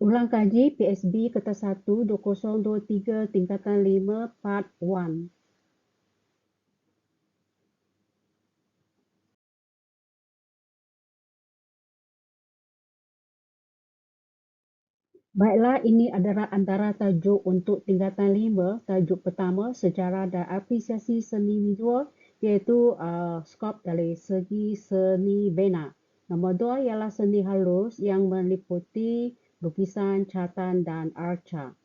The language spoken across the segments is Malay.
Ulang kaji PSB Kertas 1 2023 tingkatan 5 Part 1. Baiklah, ini adalah antara tajuk untuk tingkatan 5. Tajuk pertama, sejarah dan apresiasi seni visual, iaitu skop dari segi seni bina. Nombor 2 ialah seni halus yang meliputi lukisan, catatan dan arca.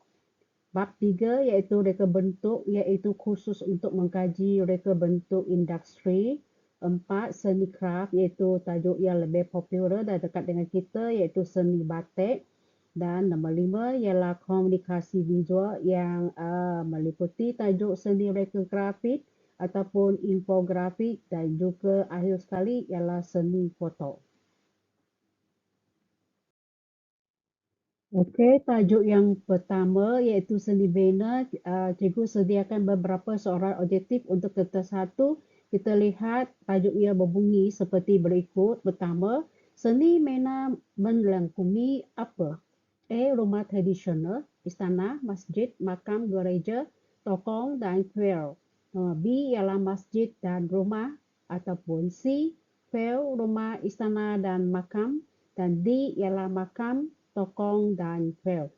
Bab 3 iaitu reka bentuk, iaitu khusus untuk mengkaji reka bentuk industri. 4, seni kraft, iaitu tajuk yang lebih popular dan dekat dengan kita, iaitu seni batik. Dan nombor 5 ialah komunikasi visual yang meliputi tajuk seni reka grafik ataupun infografik, dan juga akhir sekali ialah seni foto. Okey, tajuk yang pertama iaitu seni bina. Cikgu sediakan beberapa soalan objektif untuk kertas 1. Kita lihat tajuk ia berbunyi seperti berikut. Pertama, seni bina melengkumi apa? A. Rumah tradisional, istana, masjid, makam, gereja, tokong dan kuil. B ialah masjid dan rumah, ataupun C. Kuil, rumah, istana dan makam, dan D ialah makam, tokong dan kuil.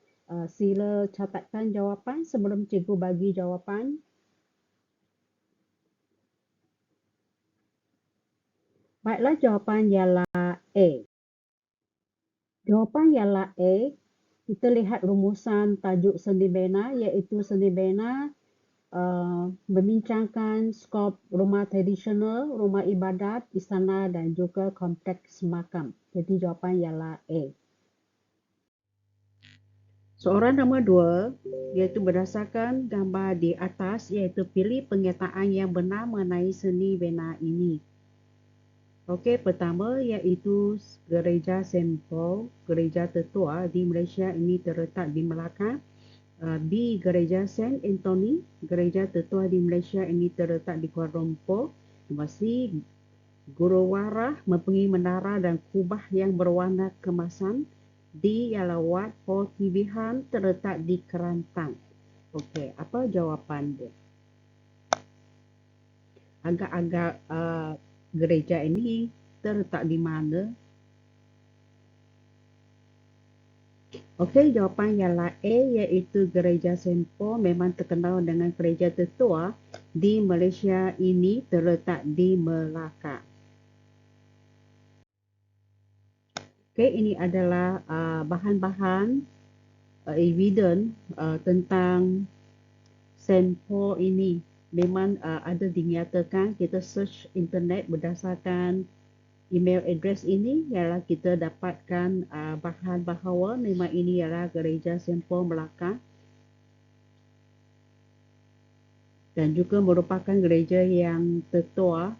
Sila catatkan jawapan sebelum cikgu bagi jawapan. Baiklah, jawapan ialah A. Jawapan ialah A. Kita lihat rumusan tajuk seni bina, iaitu seni bina membincangkan skop rumah tradisional, rumah ibadat, istana dan juga kompleks makam. Jadi jawapan ialah A. Soalan nombor 2, iaitu berdasarkan gambar di atas, iaitu pilih pernyataan yang benar mengenai seni bina ini. Okey, pertama iaitu Gereja Saint Paul, gereja tertua di Malaysia ini terletak di Melaka. B. Gereja Saint Anthony, gereja tertua di Malaysia ini terletak di Kuala Lumpur. Nombor C. Gurudwara mempunyai menara dan kubah yang berwarna kemasan. D. ialah Wat Pertiwihan terletak di Kelantan. Okey, apa jawapan dia? Agak-agak gereja ini terletak di mana? Okey, jawapan ialah A, iaitu Gereja Saint Paul memang terkenal dengan gereja tertua di Malaysia ini terletak di Melaka. Okey, ini adalah bahan-bahan evidence tentang Saint Paul ini. Memang ada dinyatakan, kita search internet berdasarkan email address ini, ialah kita dapatkan bahan bahawa memang ini ialah Gereja Saint Paul Melaka dan juga merupakan gereja yang tertua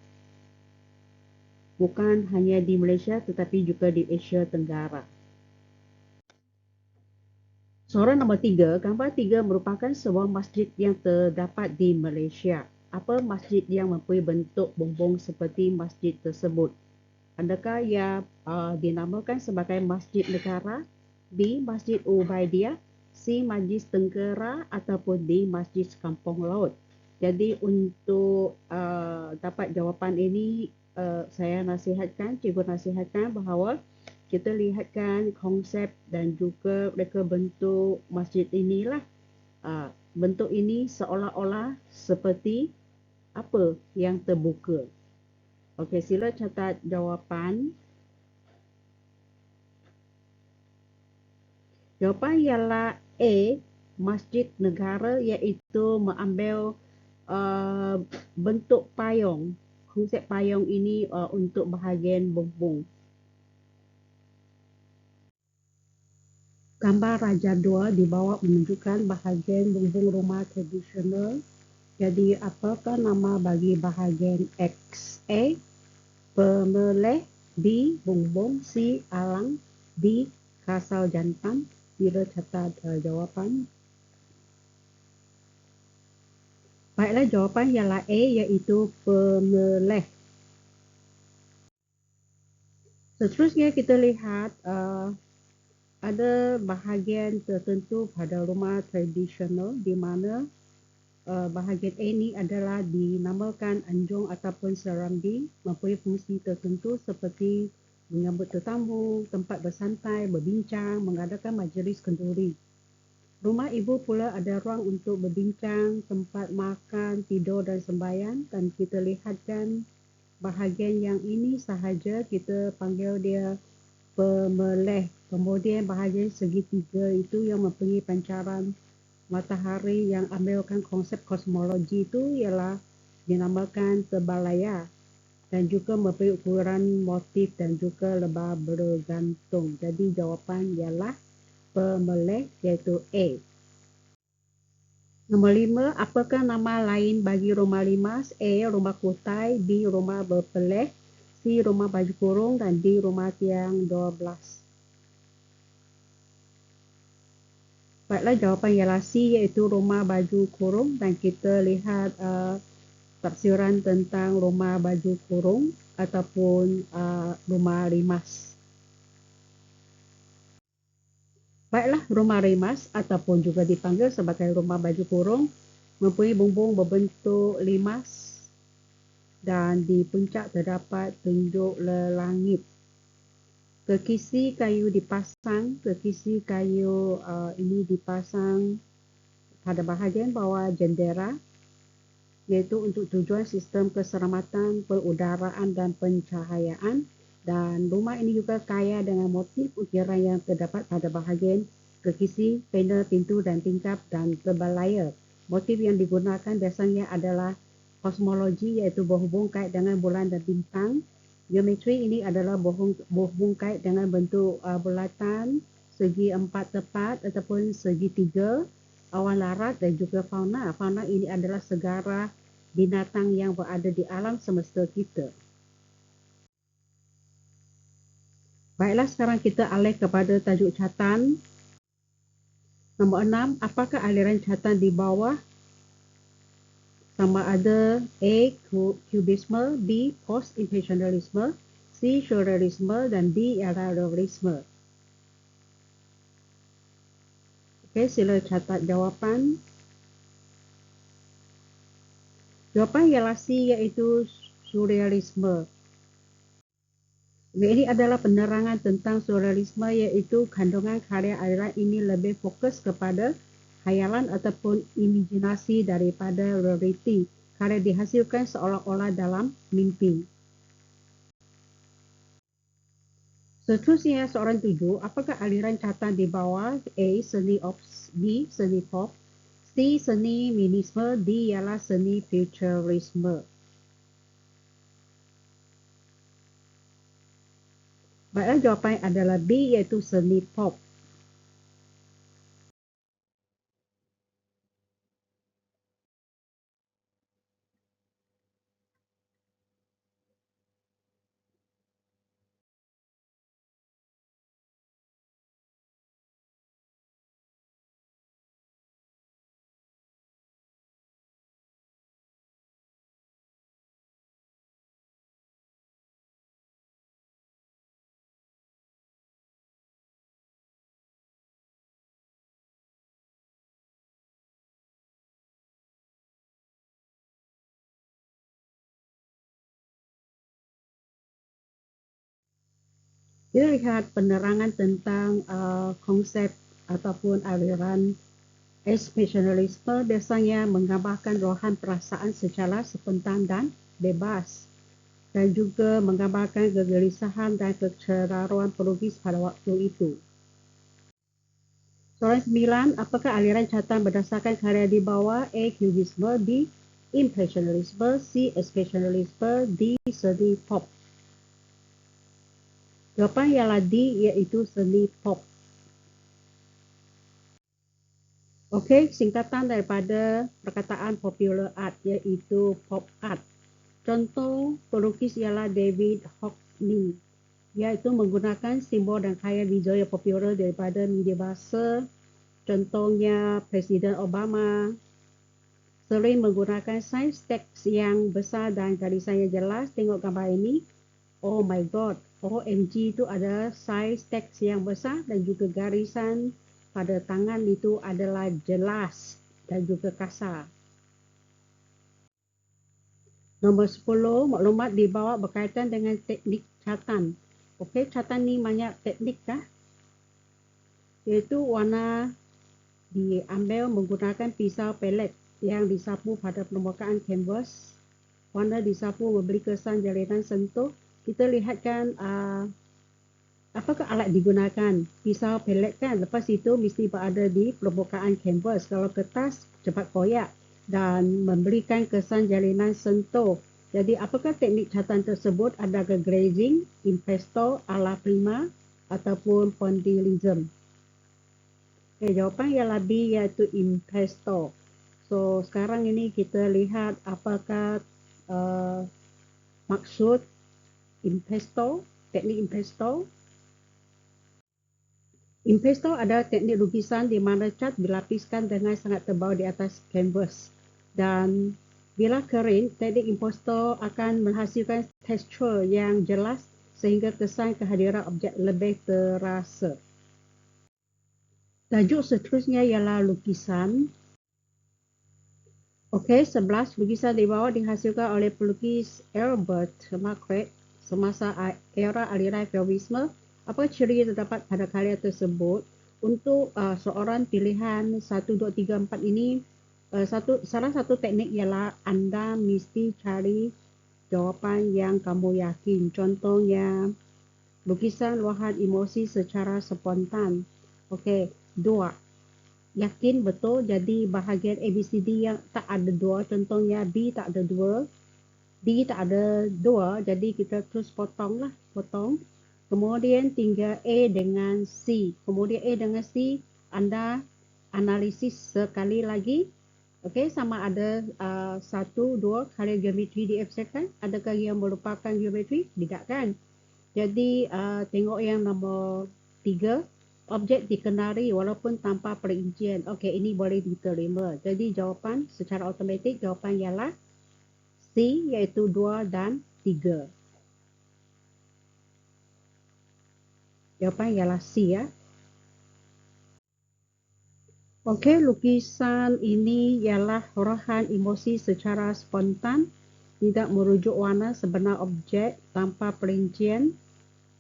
bukan hanya di Malaysia tetapi juga di Asia Tenggara. Soalan nombor 3, gambar 3 merupakan sebuah masjid yang terdapat di Malaysia. Apa masjid yang mempunyai bentuk bumbung seperti masjid tersebut? Adakah ia dinamakan sebagai Masjid Negara, B. Masjid Ubaidiyah, C. Masjid Tenggara ataupun D. Masjid Kampung Laut? Jadi untuk dapat jawapan ini, saya nasihatkan, cikgu nasihatkan bahawa kita lihatkan konsep dan juga reka bentuk masjid inilah. Bentuk ini seolah-olah seperti apa yang terbuka. Okey, sila catat jawapan. Jawapan ialah A, Masjid Negara, iaitu mengambil bentuk payung. Konsep payung ini untuk bahagian bumbung. Gambar Raja 2 di bawah menunjukkan bahagian bumbung rumah tradisional. Jadi apakah nama bagi bahagian X? A. Pemelih, B. Bumbung, C. Alang, D. Kasau jantan. Sila catat jawapan. Baiklah, jawapan ialah A, iaitu pemelih. Seterusnya kita lihat Ada bahagian tertentu pada rumah tradisional di mana bahagian A ni adalah dinamakan anjung ataupun serambi, mempunyai fungsi tertentu seperti menyambut tetamu, tempat bersantai, berbincang, mengadakan majlis kenduri. Rumah ibu pula ada ruang untuk berbincang, tempat makan, tidur dan sembahyang, dan kita lihatkan bahagian yang ini sahaja kita panggil dia pemeleh. Kemudian bahagian segitiga itu yang mempunyai pancaran matahari yang ambilkan konsep kosmologi itu ialah dinamakan tebalaya dan juga mempunyai ukuran motif dan juga lebah bergantung. Jadi jawapan ialah pemeleh iaitu A. Nombor 5, apakah nama lain bagi rumah limas? A. Rumah kutai, B. Rumah berpeleh, C. Rumah baju kurung dan D. Rumah tiang 12. Baiklah, jawapan ialah C iaitu rumah baju kurung dan kita lihat tafsiran tentang rumah baju kurung ataupun rumah limas. Baiklah, rumah limas ataupun juga dipanggil sebagai rumah baju kurung mempunyai bumbung berbentuk limas dan di puncak terdapat tunjuk lelangit. Kekisi kayu dipasang, ini dipasang pada bahagian bawah jendela iaitu untuk tujuan sistem keselamatan, perudaraan dan pencahayaan. Dan rumah ini juga kaya dengan motif ukiran yang terdapat pada bahagian kekisi, panel, pintu dan tingkap dan tebalaya. Motif yang digunakan biasanya adalah kosmologi iaitu berhubung kait dengan bulan dan bintang. Geometri ini adalah berhubung kait dengan bentuk bulatan, segi empat tepat ataupun segi tiga, awan larat dan juga fauna. Fauna ini adalah segara binatang yang berada di alam semesta kita. Baiklah, sekarang kita alih kepada tajuk catatan. Nombor 6, apakah aliran catatan di bawah? Sama ada A. Cubisme, B. Post-impressionisme, C. Surrealisme dan D. Realisme. Okey, sila catat jawapan. Jawapan ialah C iaitu surrealisme. Ini adalah penerangan tentang surrealisme iaitu kandungan karya aliran ini lebih fokus kepada khayalan ataupun imajinasi daripada realiti. Karya dihasilkan seolah-olah dalam mimpi. Seterusnya soalan 7, apakah aliran catatan di bawah? A. Seni ops, B. Seni pop, C. Seni minisme, D. ialah seni futurisme. Baiklah, jawapan adalah B iaitu seni pop. Kita lihat penerangan tentang konsep ataupun aliran ekspresionisme biasanya menggambarkan rohan perasaan secara spontan dan bebas dan juga menggambarkan kegelisahan dan keceraruan pelukis pada waktu itu. Soalan 9, apakah aliran catatan berdasarkan karya di bawah? A. Cubisme, B. Impressionisme, C. Expressionisme, D. Seni pop. Jawapan ialah D iaitu seni pop. Okey, singkatan daripada perkataan popular art iaitu pop art. Contoh pelukis ialah David Hockney, iaitu menggunakan simbol dan khayal visual yang popular daripada media bahasa. Contohnya Presiden Obama sering menggunakan saiz teks yang besar dan garisan yang jelas. Tengok gambar ini. Oh my God, OMG itu ada saiz teks yang besar dan juga garisan pada tangan itu adalah jelas dan juga kasar. Nombor 10, maklumat di bawah berkaitan dengan teknik catatan. Okey, catatan ni banyak teknik kah? Iaitu warna diambil menggunakan pisau pelet yang disapu pada permukaan kanvas. Warna disapu memberi kesan jalinan sentuh. Kita lihatkan apakah alat digunakan. Pisau pelet kan, lepas itu mesti berada di permukaan kanvas. Kalau kertas cepat koyak dan memberikan kesan jalinan sentuh. Jadi apakah teknik catatan tersebut? Adakah glazing, impasto, ala prima ataupun pointillism? Okay, jawapan yang lebih iaitu impasto. So sekarang ini kita lihat apakah maksud impasto, teknik impasto. Impasto adalah teknik lukisan di mana cat dilapiskan dengan sangat tebal di atas kanvas. Dan bila kering, teknik impasto akan menghasilkan tekstur yang jelas sehingga kesan kehadiran objek lebih terasa. Tajuk seterusnya ialah lukisan. Okey, 11 lukisan di bawah dihasilkan oleh pelukis Albert Marquette semasa era aliran Fauvisme. Apa ciri yang terdapat pada karya tersebut? Untuk seorang pilihan 1, 2, 3, 4 ini, salah satu teknik ialah anda mesti cari jawapan yang kamu yakin. Contohnya, lukisan luahan emosi secara spontan. Okey, 2. Yakin betul, jadi bahagian ABCD yang tak ada 2, contohnya B tak ada 2, D tak ada 2, jadi kita terus potong. Kemudian tinggal A dengan C. Kemudian A dengan C, anda analisis sekali lagi. Okey, sama ada 1, 2 karya geometri diabsenkan. Adakah yang merupakan geometri? Tidak kan? Jadi tengok yang nombor 3. Objek dikenali walaupun tanpa perincian. Okey, ini boleh diterima. Jadi jawapan secara automatik jawapan ialah C, iaitu 2 dan 3. Jawapan ialah C ya. Okey, lukisan ini ialah hurahan emosi secara spontan, tidak merujuk warna sebenar objek tanpa perincian.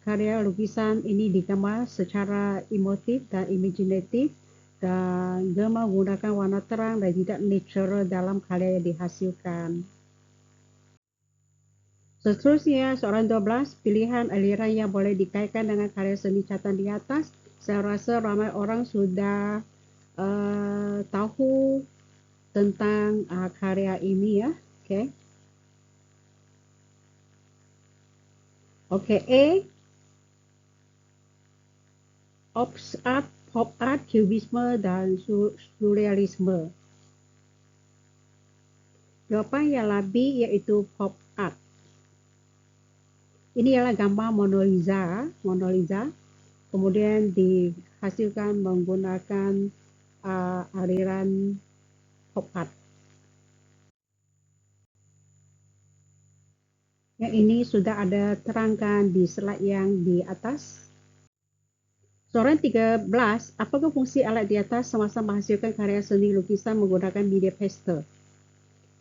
Karya lukisan ini digambar secara emotif dan imaginatif dan dia menggunakan warna terang dan tidak natural dalam karya yang dihasilkan. Seterusnya, soalan 12, pilihan aliran yang boleh dikaitkan dengan karya seni catatan di atas. Saya rasa ramai orang sudah tahu tentang karya ini ya. Okey. Okey, A, pop art, cubisme dan surrealisme. Jawapan yang B iaitu pop art. Ini ialah gambar Mona Lisa. Kemudian dihasilkan menggunakan aliran pop art. Yang ini sudah ada terangkan di slide yang di atas. Soalan 13, apakah fungsi alat di atas semasa menghasilkan karya seni lukisan menggunakan media pastel?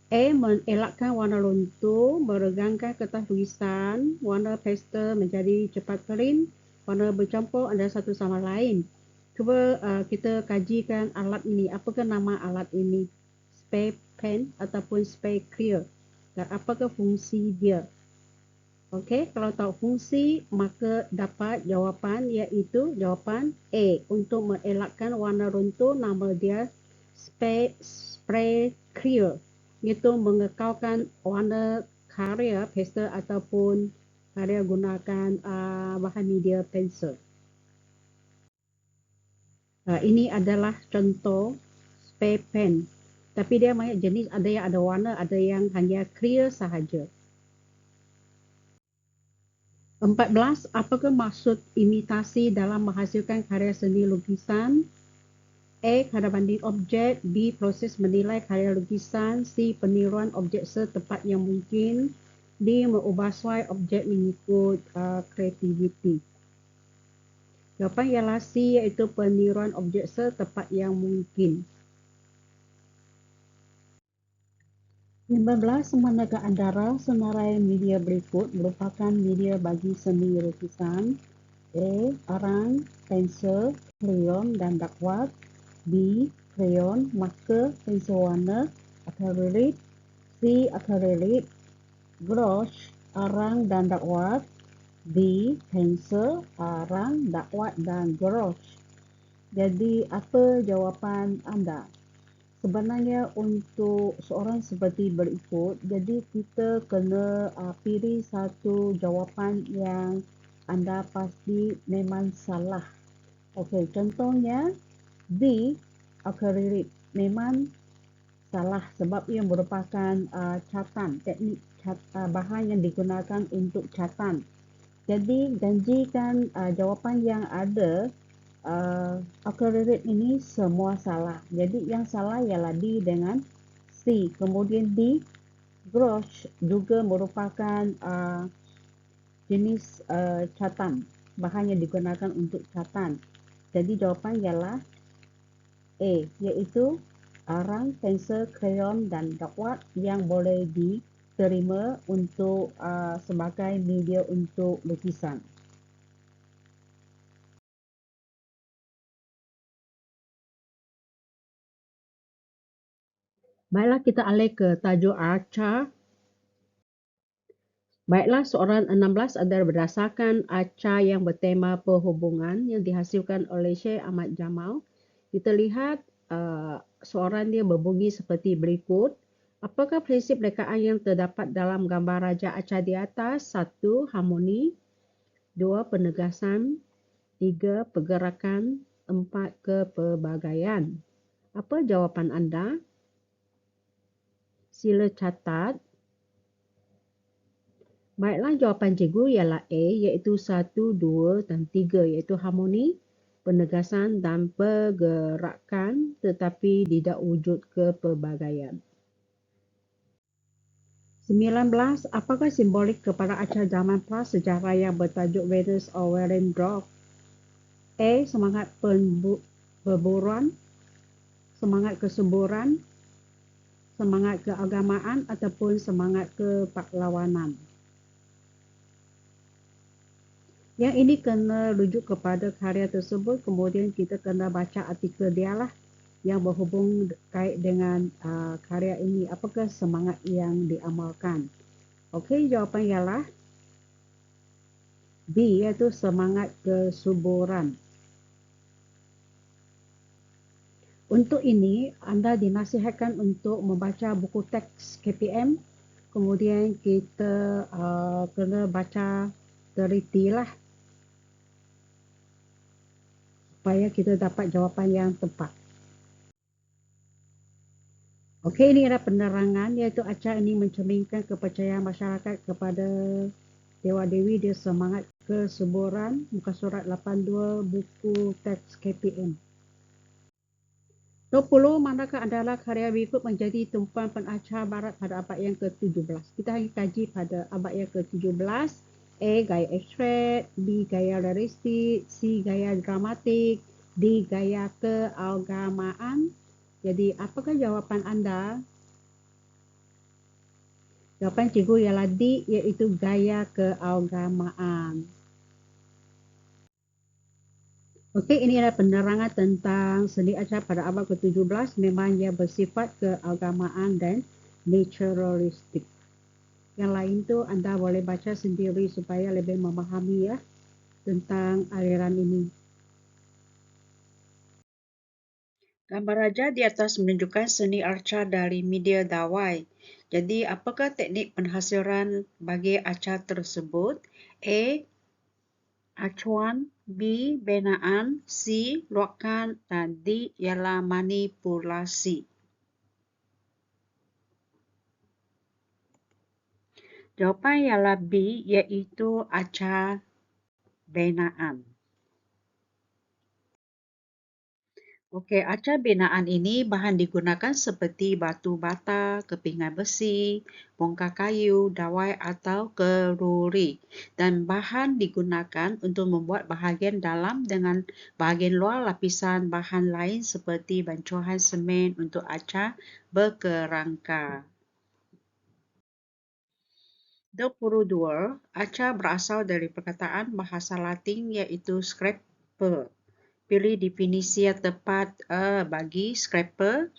A. Mengelakkan warna luntur, meregangkan kertas lukisan, warna pastel menjadi cepat kering, warna bercampur antara satu sama lain. Cuba kita kajikan alat ini. Apakah nama alat ini? Spray pen ataupun spray clear? Dan apakah fungsi dia? Okey, kalau tahu fungsi, maka dapat jawapan iaitu jawapan A. Untuk mengelakkan warna luntur, nama dia spray clear. Iaitu mengekalkan warna karya pastel ataupun karya gunakan bahan media pensel. Ini adalah contoh spray pen. Tapi dia banyak jenis, ada yang ada warna, ada yang hanya clear sahaja. 14. Apakah maksud imitasi dalam menghasilkan karya seni lukisan? A. Kadar banding objek. B. Proses menilai karya lukisan. C. Peniruan objek setepat yang mungkin. D. Mengubah suai objek mengikut kreativiti. Jawapan ialah C, iaitu peniruan objek setepat yang mungkin. 15. Manakah antara senarai media berikut merupakan media bagi seni lukisan? A. Arang, pensel, krayon dan dakwat. B. Krayon, marker, pensel warna, akrilik. C. Akrilik, gouache, arang dan dakwat. D. Pensel, arang, dakwat dan gouache. Jadi apa jawapan anda? Sebenarnya untuk soalan seperti berikut, jadi kita kena pilih satu jawapan yang anda pasti memang salah. Okey, contohnya B, akrilik memang salah sebab ia merupakan catan, teknik bahan yang digunakan untuk catan. Jadi janjikan jawapan yang ada akrilik ini semua salah. Jadi yang salah ialah D dengan C. Kemudian D, gouache juga merupakan jenis catan, bahan yang digunakan untuk catan. Jadi jawapan ialah A, iaitu arang, pensel, krayon dan dakwat yang boleh diterima untuk sebagai media untuk lukisan. Baiklah, kita alih ke tajuk arca. Baiklah, soalan 16 adalah berdasarkan arca yang bertema perhubungan yang dihasilkan oleh Syekh Ahmad Jamal. Kita lihat soalan dia berbunyi seperti berikut. Apakah prinsip rekaan yang terdapat dalam gambar raja arca di atas? 1. Harmoni. 2. Penegasan. 3. Pergerakan. 4. Kepelbagaian. Apa jawapan anda? Sila catat. Baiklah, jawapan cikgu ialah A, iaitu 1, 2 dan 3, iaitu harmoni, penegasan dan pergerakan tetapi tidak wujud kepelbagaian. 19. Apakah simbolik kepada acara zaman prasejarah yang bertajuk Venus or Willendorf? A. Semangat perburuan, semangat kesuburan, semangat keagamaan ataupun semangat kepahlawanan. Yang ini kena rujuk kepada karya tersebut, kemudian kita kena baca artikel dia lah yang berhubung kait dengan karya ini, apakah semangat yang diamalkan. Okey, jawapan ialah B, iaitu semangat kesuburan. Untuk ini, anda dinasihatkan untuk membaca buku teks KPM, kemudian kita kena baca teliti lah supaya kita dapat jawapan yang tepat. Okey, ini adalah penerangan, iaitu acara ini mencerminkan kepercayaan masyarakat kepada Dewa-Dewi dia semangat kesuburan, muka surat 82 buku teks KPM. 20. Manakah adalah karya berikut menjadi tumpuan penacara barat pada abad yang ke-17? Kita akan kaji pada abad yang ke-17. A. Gaya abstrak. B. Gaya realistik. C. Gaya dramatik. D. Gaya keagamaan. Jadi, apakah jawapan anda? Jawapan cikgu ialah D, iaitu gaya keagamaan. Okey, ini adalah penerangan tentang seni acara pada abad ke-17. Memang ia bersifat keagamaan dan naturalistik. Yang lain tu anda boleh baca sendiri supaya lebih memahami ya tentang aliran ini. Gambar raja di atas menunjukkan seni arca dari media dawai. Jadi, apakah teknik penghasilan bagi arca tersebut? A. Acuan, B. Benaan, C. Luakan dan D. Ialah manipulasi. Jawapan ialah B, iaitu arca benaan. Okey, acar binaan ini bahan digunakan seperti batu bata, kepingan besi, bongkar kayu, dawai atau keruri. Dan bahan digunakan untuk membuat bahagian dalam dengan bahagian luar lapisan bahan lain seperti bancuhan semen untuk acar berkerangka. 22. Acar berasal dari perkataan bahasa Latin iaitu scraper. Pilih definisi yang tepat bagi scraper.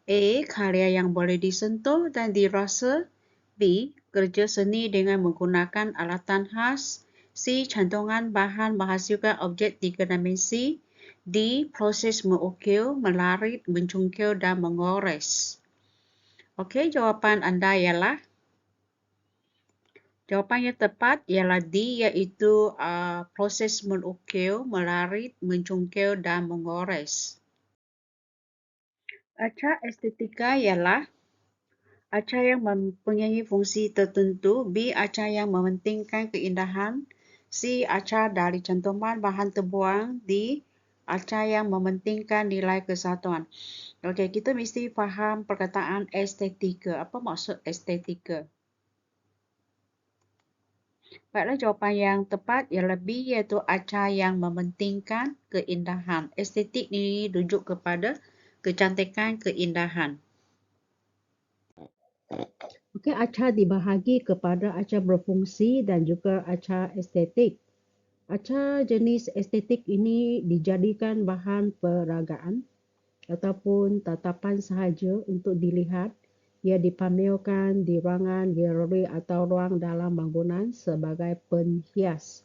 A. Karya yang boleh disentuh dan dirasa. B. Kerja seni dengan menggunakan alatan khas. C. Cantongan bahan menghasilkan objek tiga dimensi. D. Proses mengukir, melarit, mencungkil dan mengores. Okey, jawapan anda ialah jawapan yang tepat ialah D, iaitu proses mengukir, melarit, mencungkil dan mengores. Acar estetika ialah acar yang mempunyai fungsi tertentu. B. Acar yang mementingkan keindahan. C. Acar dari cantuman bahan terbuang. D. Acar yang mementingkan nilai kesatuan. Okey, kita mesti faham perkataan estetika. Apa maksud estetika? Baiklah, jawapan yang tepat ialah B, iaitu acar yang mementingkan keindahan. Estetik ini rujuk kepada kecantikan, keindahan. Okey, acar dibahagi kepada acar berfungsi dan juga acar estetik. Acar jenis estetik ini dijadikan bahan peragaan ataupun tatapan sahaja untuk dilihat. Ia dipamerkan di ruangan, galeri atau ruang dalam bangunan sebagai penghias.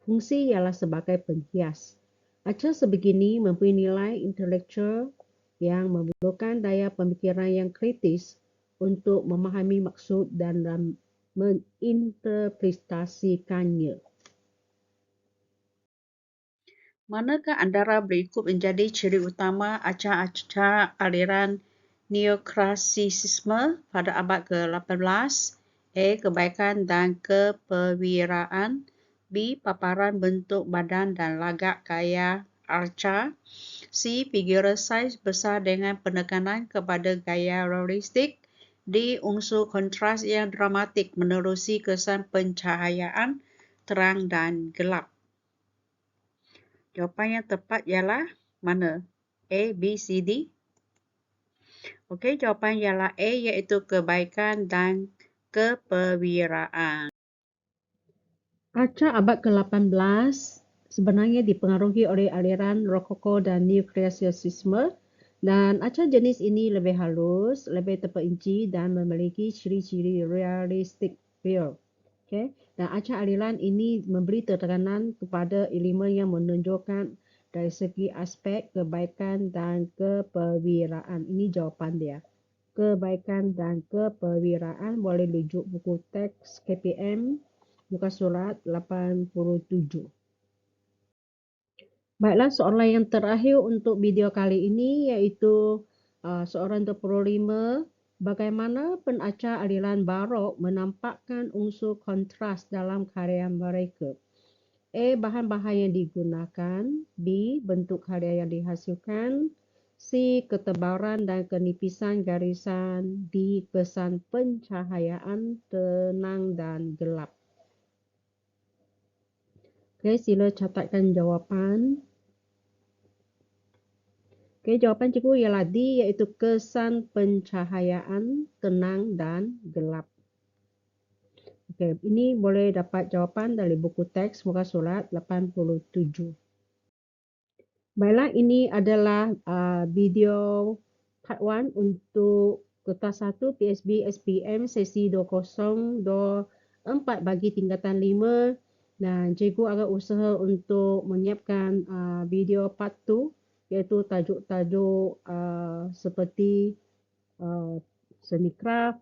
Fungsi ialah sebagai penghias. Acar sebegini mempunyai nilai intelektual yang memerlukan daya pemikiran yang kritis untuk memahami maksud dan menginterpretasikannya. Manakah antara berikut menjadi ciri utama acar-acar aliran neoklasisisme pada abad ke-18? A. Kebaikan dan keperwiraan. B. Paparan bentuk badan dan lagak gaya acar. C. Figura saiz besar dengan penekanan kepada gaya realistik. D. Unsur kontras yang dramatik menerusi kesan pencahayaan terang dan gelap. Jawapan yang tepat ialah mana? A, B, C, D? Okey, jawapan ialah A, iaitu kebaikan dan keperwiraan. Acar abad ke-18 sebenarnya dipengaruhi oleh aliran Rokoko dan Neoklasisisme, dan acar jenis ini lebih halus, lebih terperinci dan memiliki ciri-ciri realistik real. Okay? Dan acar aliran ini memberi tekanan kepada elemen yang menunjukkan dari segi aspek kebaikan dan keperwiraan. Ini jawapan dia. Kebaikan dan keperwiraan boleh rujuk buku teks KPM muka surat 87. Baiklah, soalan yang terakhir untuk video kali ini iaitu soalan 25. Bagaimana penacar aliran barok menampakkan unsur kontras dalam karya mereka? A. Bahan-bahan yang digunakan. B. Bentuk karya yang dihasilkan. C. Ketebalan dan kenipisan garisan. D. Kesan pencahayaan tenang dan gelap. Okey, sila catatkan jawapan. Okey, jawapan cikgu ialah D, iaitu kesan pencahayaan tenang dan gelap. Okey, ini boleh dapat jawapan dari buku teks muka surat 87. Baiklah, ini adalah video part 1 untuk kertas 1 PSB SPM sesi 2024 bagi tingkatan 5. Dan cikgu akan usaha untuk menyiapkan video part 2 iaitu tajuk-tajuk seperti seni kraft,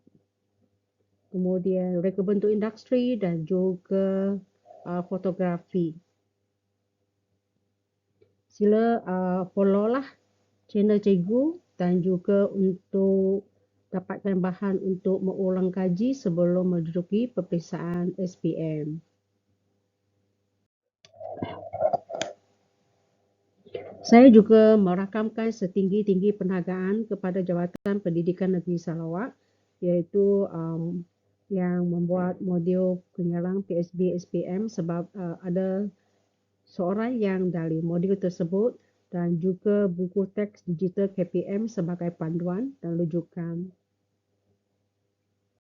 kemudian reka bentuk industri dan juga fotografi. Sila follow lah channel cikgu dan juga untuk dapatkan bahan untuk mengulang kaji sebelum menduduki peperiksaan SPM. Saya juga merakamkan setinggi-tinggi penghargaan kepada Jabatan Pendidikan Negeri Sarawak iaitu yang membuat modul pengarang PSB SPM sebab ada seorang yang dari modul tersebut dan juga buku teks digital KPM sebagai panduan dan rujukan.